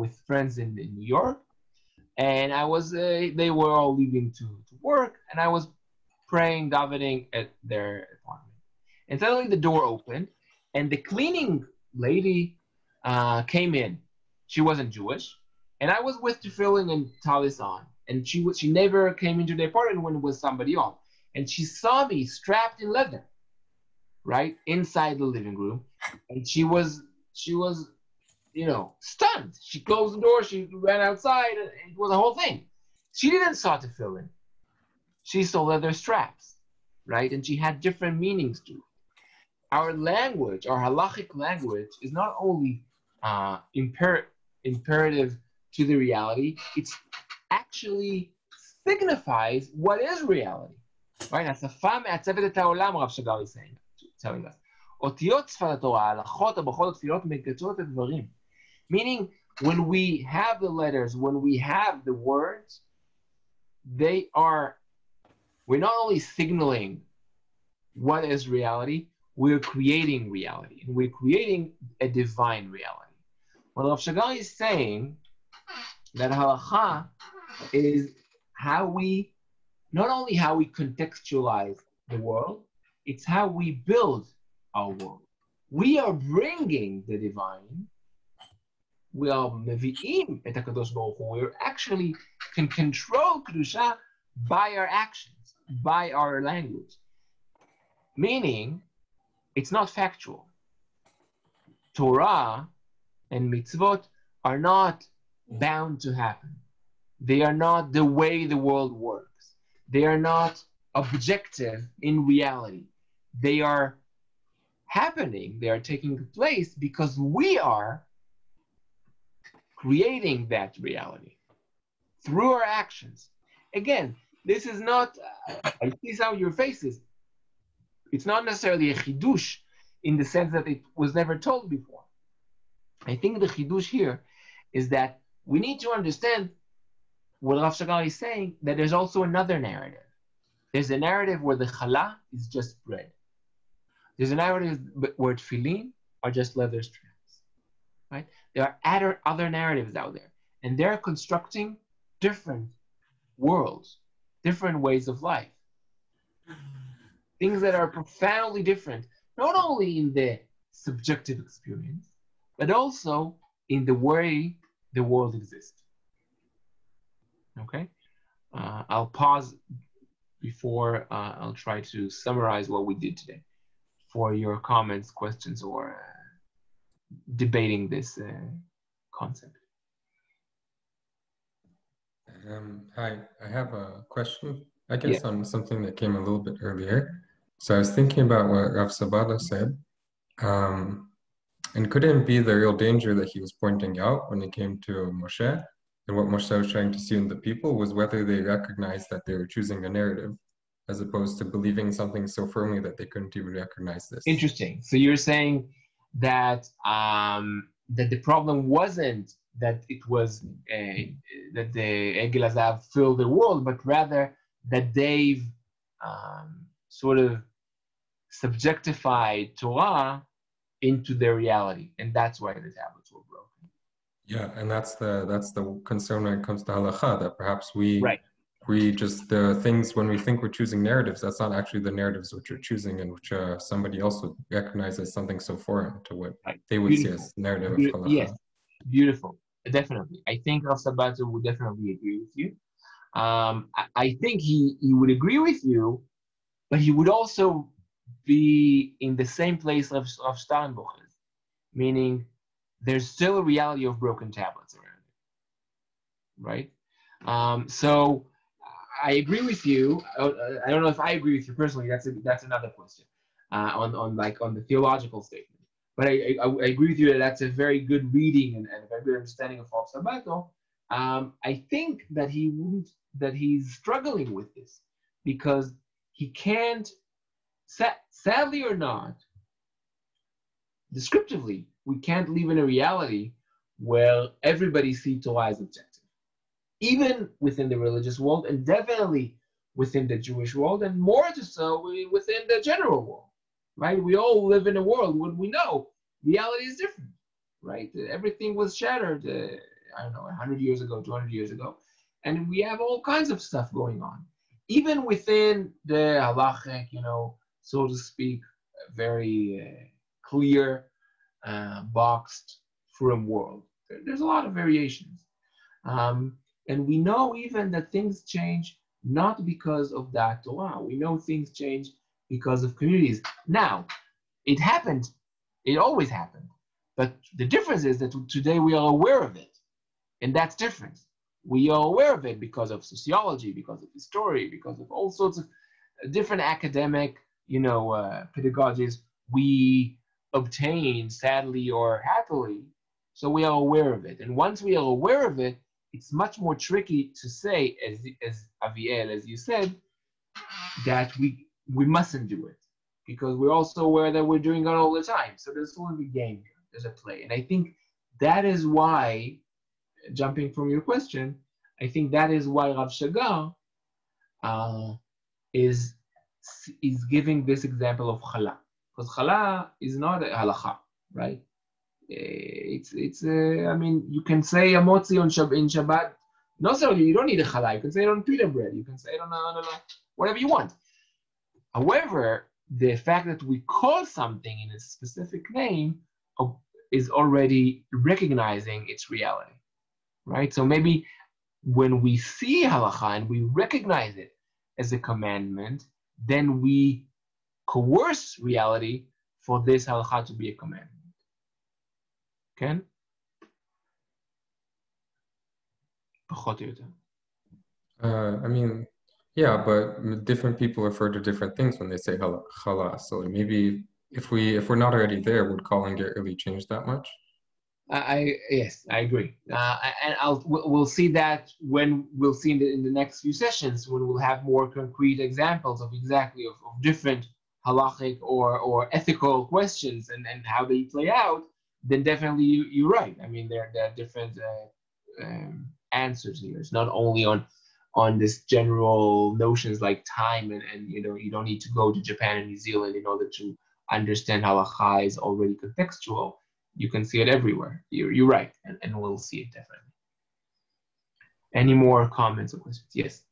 with friends in New York. And they were all leaving to work. And I was praying, davening at their apartment. And suddenly the door opened, and the cleaning lady came in. She wasn't Jewish, and I was with tefillin and talis on, and she never came into the apartment when it was somebody on, and she saw me strapped in leather, right, inside the living room, and she was stunned. She closed the door, she ran outside, and it was a whole thing. She didn't saw tefillin. She saw leather straps, right, and she had different meanings to it. Our language, our halachic language, is not only imperative to the reality, it actually signifies what is reality. Right? השפה מעצבת את העולם, רב שגר is telling us. אותיות שפת התורה, ההלכות הברכות התפילות מקדשות את הדברים. Meaning, when we have the letters, when we have the words, we're not only signaling what is reality, we're creating reality, and we're creating a divine reality. What Rav Shagar is saying that halacha is not only how we contextualize the world, it's how we build our world. We are bringing the divine. We are mevi'im et HaKadosh Baruch Hu. We actually can control Kedusha by our actions, by our language. Meaning, it's not factual. Torah and mitzvot are not bound to happen. They are not the way the world works. They are not objective in reality. They are happening, they are taking place because we are creating that reality through our actions. Again, this is not, I see some of your faces, it's not necessarily a chidush in the sense that it was never told before. I think the chidush here is that we need to understand what Rav Shagar is saying, that there's also another narrative. There's a narrative where the challah is just bread. There's a narrative where tefillin are just leather straps, right? There are other narratives out there, and they're constructing different worlds, different ways of life. Things that are profoundly different, not only in the subjective experience, but also in the way the world exists. Okay? I'll pause before I'll try to summarize what we did today for your comments, questions, or debating this concept. Hi, I have a question, I guess, on something that came a little bit earlier. So I was thinking about what Rav Sabato said, and could it be the real danger that he was pointing out when it came to Moshe, and what Moshe was trying to see in the people was whether they recognized that they were choosing a narrative, as opposed to believing something so firmly that they couldn't even recognize this. Interesting. So you're saying that that the problem wasn't that it was that the Egel Hazav filled the world, but rather that they've sort of subjectified Torah into their reality, and that's why the tablets were broken. Yeah, and that's the concern when it comes to halacha, that perhaps we just the things when we think we're choosing narratives, that's not actually the narratives which we're choosing, and which somebody else would recognize as something so foreign to what they would see as narrative of halacha. Yes, beautiful, definitely. I think Rav Sabato would definitely agree with you. I think he would agree with you, but he would also be in the same place of Steinbuch is, meaning there's still a reality of broken tablets around it, right? So I agree with you. I don't know if I agree with you personally. That's another question on the theological statement. But I agree with you that that's a very good reading and a very good understanding of Rav Sabato. I think that he's struggling with this because he can't. Sadly or not, descriptively, we can't live in a reality where everybody sees Torah as objective, even within the religious world, and definitely within the Jewish world, and more so within the general world, right? We all live in a world where we know reality is different, right? Everything was shattered, 100 years ago, 200 years ago, and we have all kinds of stuff going on. Even within the halachic, so to speak, very clear, boxed from world. There's a lot of variations. And we know even that things change not because of that Torah. We know things change because of communities. Now, it happened. It always happened. But the difference is that today we are aware of it. And that's different. We are aware of it because of sociology, because of history, because of all sorts of different academic, pedagogies we obtain, sadly or happily. So we are aware of it. And once we are aware of it, it's much more tricky to say, as Aviel, as you said, that we mustn't do it. Because we're also aware that we're doing it all the time. So there's sort of a game here. There's a play. And I think that is why, jumping from your question, I think that is why Rav Shagar is giving this example of challah, because challah is not a halacha, right? It's you can say a motzi in Shabbat. No, so you don't need a challah. You can say it on pita bread. You can say it on whatever you want. However, the fact that we call something in a specific name is already recognizing its reality, right? So maybe when we see halacha and we recognize it as a commandment, then we coerce reality for this halacha to be a commandment. Okay? Yeah, but different people refer to different things when they say challah. So maybe if we're not already there, would calling it really change that much? Yes, I agree, and we'll see that when we'll see in the next few sessions when we'll have more concrete examples of different halachic or ethical questions and how they play out. Then definitely you're right. I mean there are different answers here. It's not only on this general notions like time and you don't need to go to Japan and New Zealand in order to understand halacha is already contextual. You can see it everywhere. You're right, and we'll see it definitely. Any more comments or questions? Yes.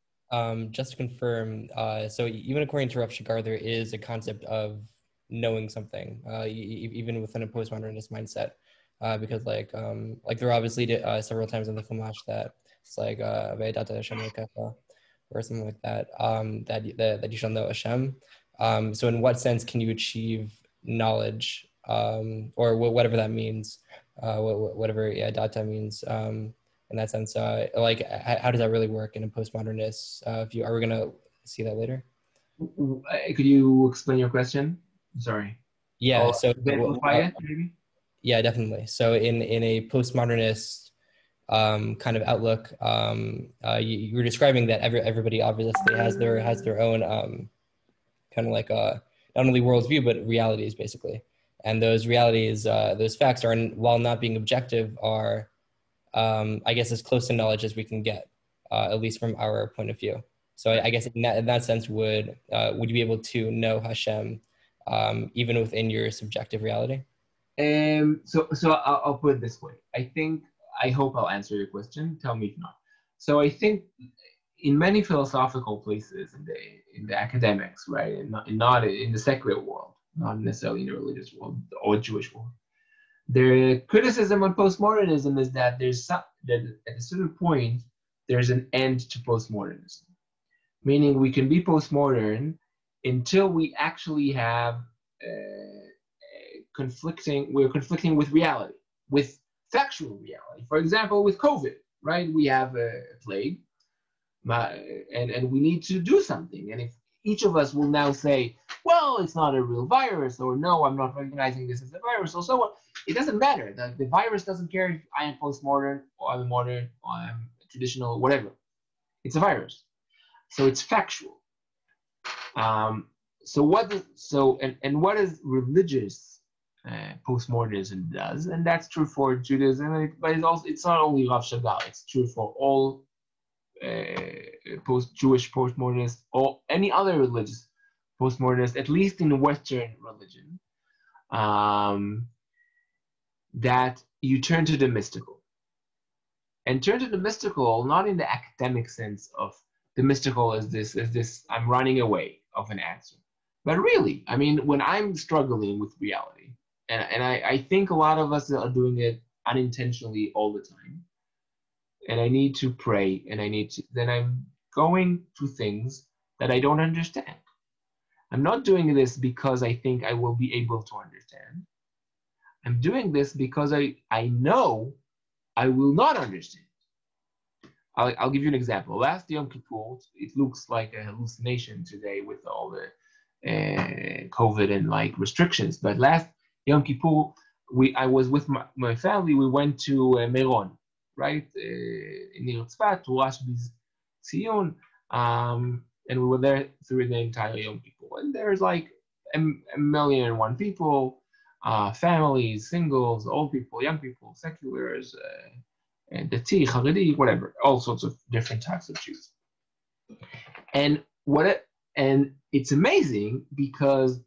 Just to confirm, so even according to Rav Shigar, there is a concept of knowing something, even within a postmodernist mindset, because like there are obviously several times in the Chumash that it's like Ve'edata Hashem Elokecha or something like that, that you shall know Hashem. So in what sense can you achieve knowledge, or whatever that means, whatever data means? In that sense, like how does that really work in a postmodernist view? Are we gonna see that later? Could you explain your question? Sorry. Yeah. So simplify it, maybe. Yeah, definitely. So in a postmodernist kind of outlook, you were describing that everybody obviously has their own kind of like not only worldview but realities basically, and those realities, those facts are, while not being objective, are I guess as close to knowledge as we can get, at least from our point of view. So I guess in that sense, would you be able to know Hashem even within your subjective reality? So I'll put it this way. I hope I'll answer your question. Tell me if not. So I think in many philosophical places in the academics, right, and not in the secular world, not necessarily in the religious world or Jewish world, the criticism on postmodernism is that that at a certain point there's an end to postmodernism, meaning we can be postmodern until we actually have we're conflicting with reality, with factual reality. For example, with COVID, right? We have a plague, and we need to do something. And if each of us will now say, well, it's not a real virus, or no, I'm not recognizing this as a virus, or so on, it doesn't matter. The virus doesn't care if I am postmodern, or I'm modern, or I'm traditional, whatever. It's a virus. So it's factual. So what is religious postmodernism does, and that's true for Judaism, but it's not only Rav Shagal, it's true for all Jewish postmodernists or any other religious postmodernist, at least in Western religion, that you turn to the mystical. And turn to the mystical, not in the academic sense of the mystical as this I'm running away of an answer. But really, I mean, when I'm struggling with reality, and I think a lot of us are doing it unintentionally all the time, and I need to pray, and then I'm going to things that I don't understand. I'm not doing this because I think I will be able to understand. I'm doing this because I know I will not understand. I'll give you an example. Last Yom Kippur, it looks like a hallucination today with all the COVID and like restrictions. But last Yom Kippur, I was with my family. We went to Meron, right, in Nir Tzfat, to Rashbi's Tzion, and we were there through the entire Yom Kippur. And there's like a million and one people, families, singles, old people, young people, seculars, Dati, Haredi, whatever, all sorts of different types of Jews. And it's amazing because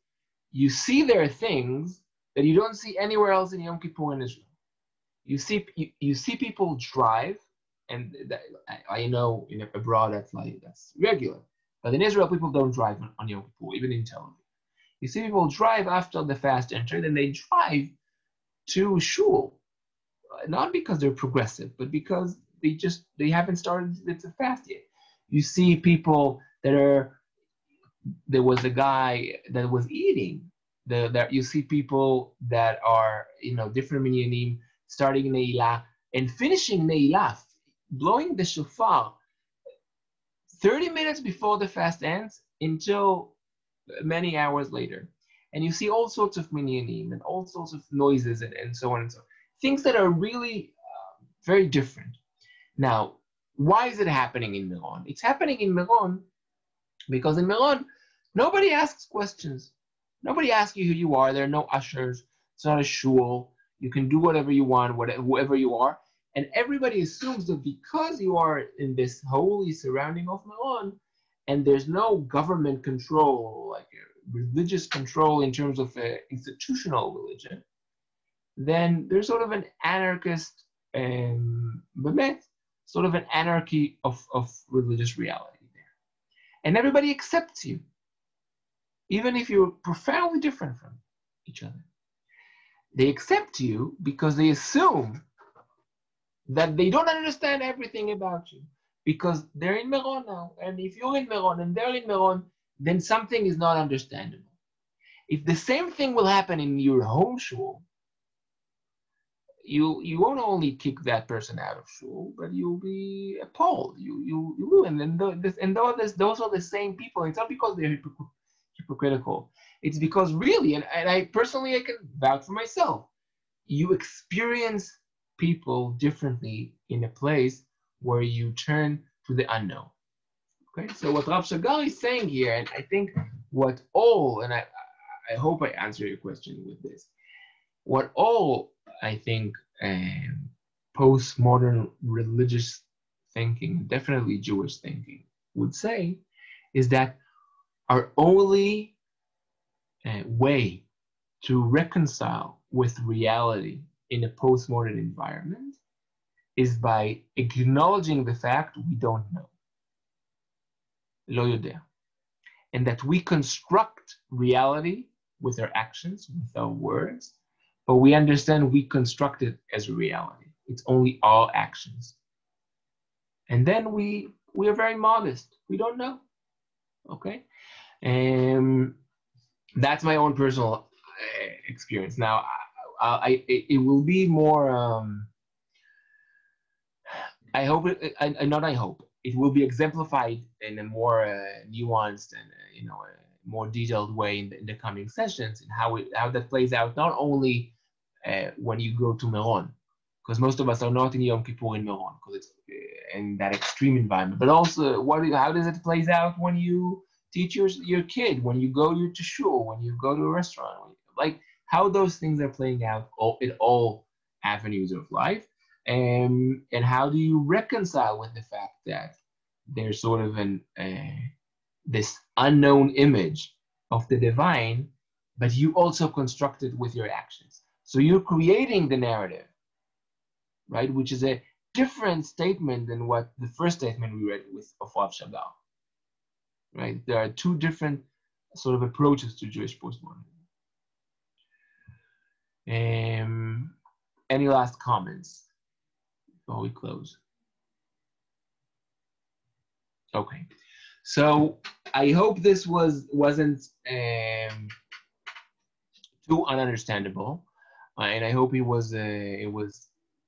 you see there are things that you don't see anywhere else in Yom Kippur in Israel. You see people drive, and I know abroad that's regular, but in Israel people don't drive on Yom Kippur, even in Tel Aviv. You see people drive after the fast entered, and they drive to shul. Not because they're progressive, but because they haven't started the fast yet. You see people there was a guy that was eating. You see people that are different minyanim starting Neilah and finishing Neilah, blowing the shofar 30 minutes before the fast ends until many hours later. And you see all sorts of minyanim and all sorts of noises and so on and so on. Things that are really very different. Now, why is it happening in Meron? It's happening in Meron because in Meron, nobody asks questions. Nobody asks you who you are. There are no ushers. It's not a shul. You can do whatever you want, whoever you are. And everybody assumes that because you are in this holy surrounding of Meron, and there's no government control, like religious control in terms of institutional religion, then there's sort of an anarchist, sort of an anarchy of religious reality there. and everybody accepts you, even if you're profoundly different from each other. They accept you because they assume that they don't understand everything about you, because they're in Meron now. And if you're in Meron and they're in Meron, then something is not understandable. If the same thing will happen in your home shul, you won't only kick that person out of shul, but you'll be appalled. You will. And then those are the same people. It's not because they're hypocritical. It's because really, and I personally, I can vouch for myself, you experience people differently in a place where you turn to the unknown. Okay, so what Rav Shagar is saying here, and I think what all, and I hope I answer your question with this, what all, I think, postmodern religious thinking, definitely Jewish thinking, would say is that our only way to reconcile with reality in a postmodern environment is by acknowledging the fact we don't know. Lo yodea. And that we construct reality with our actions, with our words, but we understand we construct it as a reality. It's only our actions. And then we are very modest. We don't know. Okay? That's my own personal experience. Now, it will be more, I hope, it will be exemplified in a more nuanced and, more detailed way in the coming sessions, and how that plays out, not only when you go to Meron, because most of us are not in Yom Kippur in Meron, because it's in that extreme environment, but also how does it plays out when you teach your kid, when you go to shul, when you go to a restaurant, like how those things are playing out in all avenues of life, and how do you reconcile with the fact that there's sort of this unknown image of the divine, but you also construct it with your actions. So you're creating the narrative, right? Which is a different statement than what the first statement we read of Rav Shagar, right? There are two different sort of approaches to Jewish postmodernism. Any last comments before we close? Okay, so I hope this wasn't too ununderstandable, and I hope it was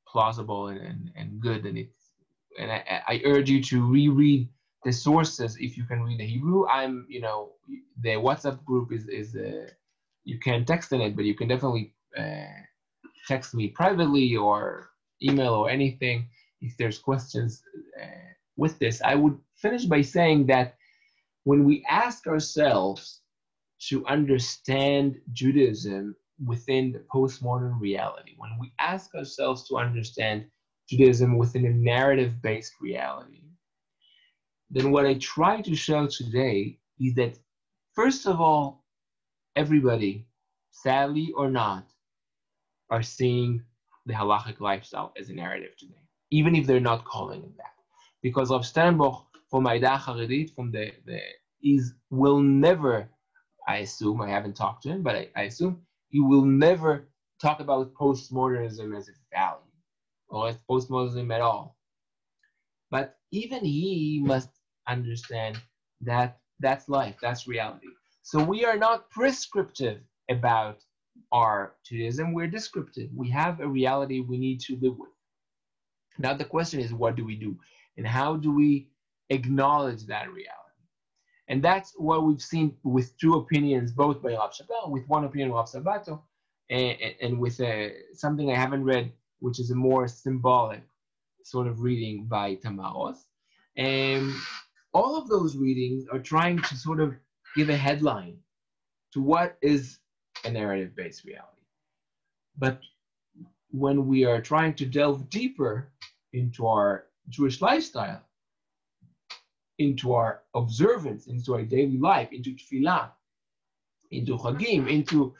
plausible and good, and I urge you to reread the sources if you can read the Hebrew. The WhatsApp group is you can text in it, but you can definitely text me privately or email or anything if there's questions with this. I would finish by saying that when we ask ourselves to understand Judaism within the postmodern reality, when we ask ourselves to understand Judaism within a narrative-based reality, then what I try to show today is that, first of all, everybody, sadly or not, are seeing the halachic lifestyle as a narrative today, even if they're not calling it that. Because Rav Sternbuch from Aidah Haredit, from will never, I assume, I haven't talked to him, but I assume he will never talk about postmodernism as a value or as postmodernism at all. But even he must understand that that's life, that's reality. So we are not prescriptive about our Judaism, we're descriptive. We have a reality we need to live with. Now the question is, what do we do? And how do we acknowledge that reality? And that's what we've seen with two opinions, both by Rav Shagar, with one opinion of Rav Sabato, and with something I haven't read, which is a more symbolic sort of reading by Tamaros. And all of those readings are trying to sort of give a headline to what is a narrative-based reality. But when we are trying to delve deeper into our Jewish lifestyle, into our observance, into our daily life, into tefillah, into chagim, into,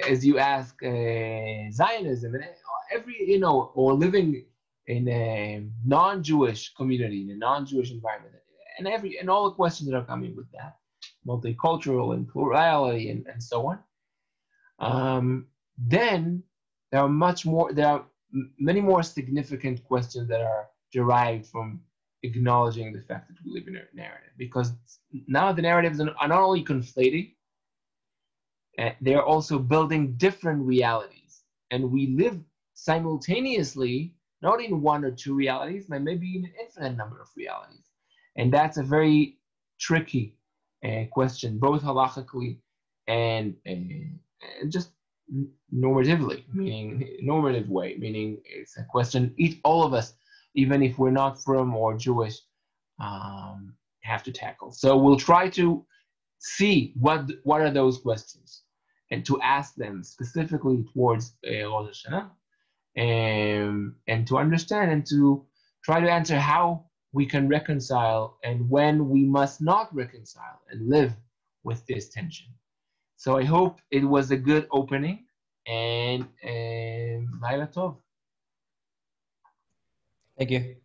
as you ask, Zionism, and every, or living in a non-Jewish community, in a non-Jewish environment, and all the questions that are coming with that, multicultural and plurality and so on. Then there are many more significant questions that are derived from acknowledging the fact that we live in a narrative, because now the narratives are not only conflating, they're also building different realities, and we live simultaneously not in one or two realities, but maybe in an infinite number of realities, and that's a very tricky question, both halachically and just normatively, normative way, meaning it's a question all of us, even if we're not from or Jewish, have to tackle. So we'll try to see what are those questions, and to ask them specifically towards Rosh Hashanah, and to understand and to try to answer how we can reconcile and when we must not reconcile and live with this tension. So I hope it was a good opening, and Laila Tov. Thank you.